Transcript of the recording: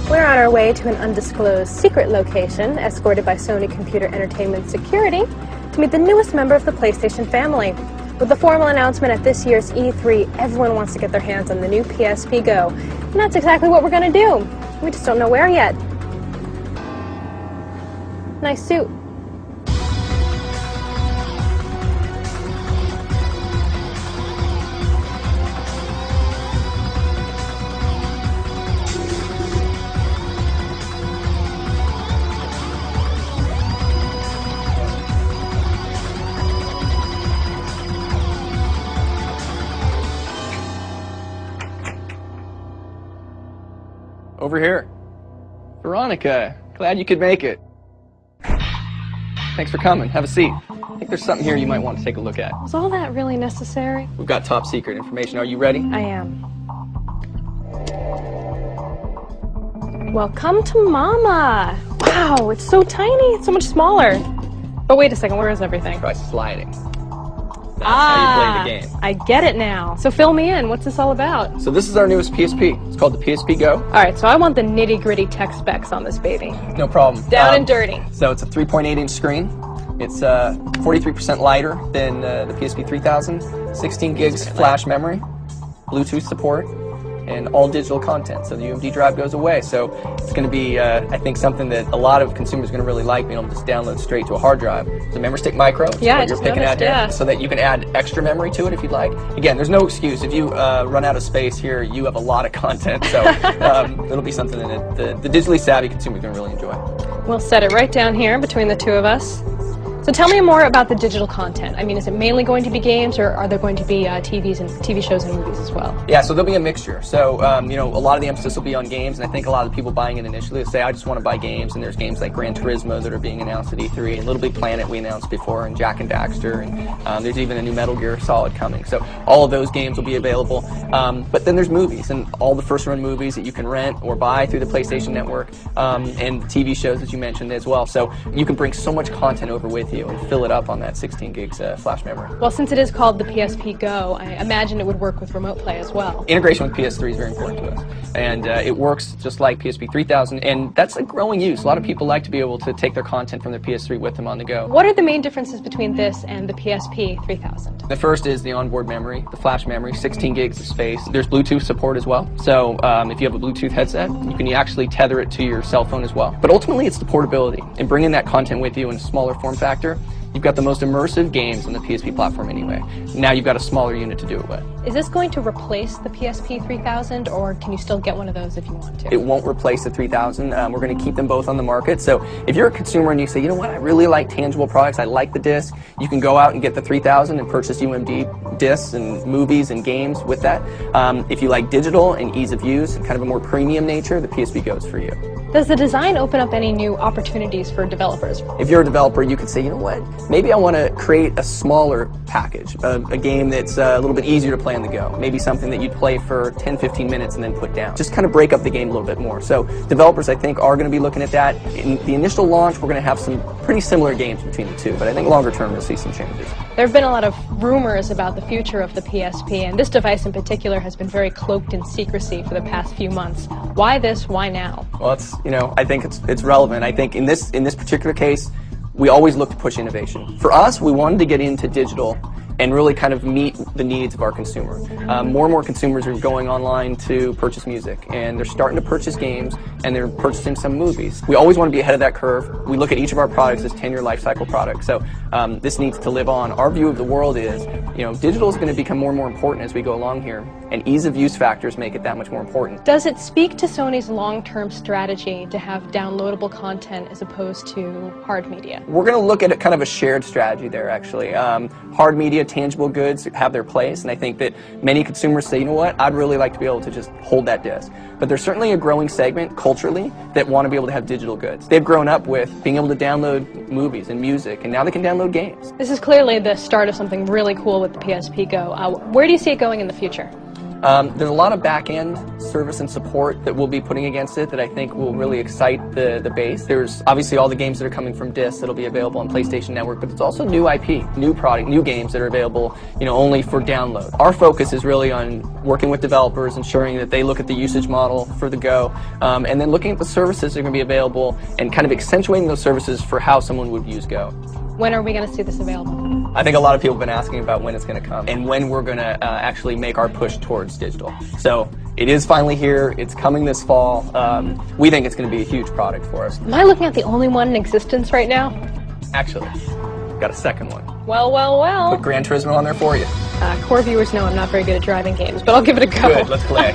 We're on our way to an undisclosed secret location, escorted by Sony Computer Entertainment Security, to meet the newest member of the PlayStation family. With the formal announcement at this year's E3, everyone wants to get their hands on the new PSP Go. And that's exactly what we're going to do. We just don't know where yet. Nice suit. Over here. Veronica, glad you could make it. Thanks for coming. Have a seat. I think there's something here you might want to take a look at. Was all that really necessary? We've got top secret information. Are you ready? I am. Welcome to Mama. Wow, it's so tiny. It's so much smaller. But wait a second, where is everything? Try sliding. That's how you play the game. I get it now. So fill me in. What's this all about? So this is our newest PSP. It's called the PSP Go. All right, so I want the nitty-gritty tech specs on this baby. No problem. Down and dirty. So it's a 3.8-inch screen. It's 43% lighter than the PSP 3000. 16 gigs flash memory, Bluetooth support, and all digital content. So the UMD drive goes away. So it's going to be, I think, something that a lot of consumers are going to really like, being able to just download straight to a hard drive. It's a memory stick micro. Yeah, I you're just picking noticed, at so that you can add extra memory to it if you'd like. Again, there's no excuse. If you run out of space here, you have a lot of content. So it'll be something that the digitally savvy consumer is going to really enjoy. We'll set it right down here between the two of us. So tell me more about the digital content. I mean, is it mainly going to be games, or are there going to be TV shows and movies as well? Yeah, so there'll be a mixture. So, you know, a lot of the emphasis will be on games, and I think a lot of the people buying it initially will say, I just want to buy games, and there's games like Gran Turismo that are being announced at E3, and Little Big Planet we announced before, and Jak and Daxter, and there's even a new Metal Gear Solid coming. So all of those games will be available. But then there's movies, and all the first-run movies that you can rent or buy through the PlayStation Network, and the TV shows that you mentioned as well. So you can bring so much content over with you and fill it up on that 16 gigs flash memory. Well, since it is called the PSP Go, I imagine it would work with remote play as well. Integration with PS3 is very important to us, and it works just like PSP 3000, and that's a growing use. A lot of people like to be able to take their content from their PS3 with them on the go. What are the main differences between this and the PSP 3000? The first is the onboard memory, the flash memory, 16 gigs of space. There's Bluetooth support as well, so if you have a Bluetooth headset, you can actually tether it to your cell phone as well. But ultimately, it's the portability, and bringing that content with you in a smaller form factor. You've got the most immersive games on the PSP platform anyway. Now you've got a smaller unit to do it with. Is this going to replace the PSP 3000, or can you still get one of those if you want to? It won't replace the 3000. We're going to keep them both on the market. So if you're a consumer and you say, you know what, I really like tangible products, I like the disc, you can go out and get the 3000 and purchase UMD discs and movies and games with that. If you like digital and ease of use and kind of a more premium nature, the PSP Go is for you. Does the design open up any new opportunities for developers? If you're a developer, you could say, you know what, maybe I want to create a smaller package, a game that's a little bit easier to play on the go. Maybe something that you'd play for 10-15 minutes and then put down. Just kind of break up the game a little bit more. So developers, I think, are going to be looking at that. In the initial launch, we're going to have some pretty similar games between the two, but I think longer term you'll see some changes. There have been a lot of rumors about the future of the PSP, and this device in particular has been very cloaked in secrecy for the past few months. Why this? Why now? Well, I think it's relevant. I think in this particular case, we always look to push innovation. For us, we wanted to get into digital and really kind of meet the needs of our consumer. More and more consumers are going online to purchase music, and they're starting to purchase games, and they're purchasing some movies. We always want to be ahead of that curve. We look at each of our products as 10-year life cycle products, so this needs to live on. Our view of the world is, you know, digital is going to become more and more important as we go along here, and ease of use factors make it that much more important. Does it speak to Sony's long-term strategy to have downloadable content as opposed to hard media? We're going to look at kind of a shared strategy there, actually. Hard media, tangible goods have their place, and I think that many consumers say, you know what, I'd really like to be able to just hold that disc. But there's certainly a growing segment culturally that want to be able to have digital goods. They've grown up with being able to download movies and music, and now they can download games. This is clearly the start of something really cool with the PSP Go. Where do you see it going in the future? There's a lot of back-end service and support that we'll be putting against it that I think will really excite the base. There's obviously all the games that are coming from disc that'll be available on PlayStation Network, but it's also new IP, new product, new games that are available, only for download. Our focus is really on working with developers, ensuring that they look at the usage model for the Go, and then looking at the services that are going to be available and kind of accentuating those services for how someone would use Go. When are we going to see this available? I think a lot of people have been asking about when it's going to come and when we're going to actually make our push towards digital. So it is finally here. It's coming this fall. We think it's going to be a huge product for us. Am I looking at the only one in existence right now? Actually, got a second one. Well, well, well. Put Gran Turismo on there for you. Core viewers know I'm not very good at driving games, but I'll give it a go. Good, let's play.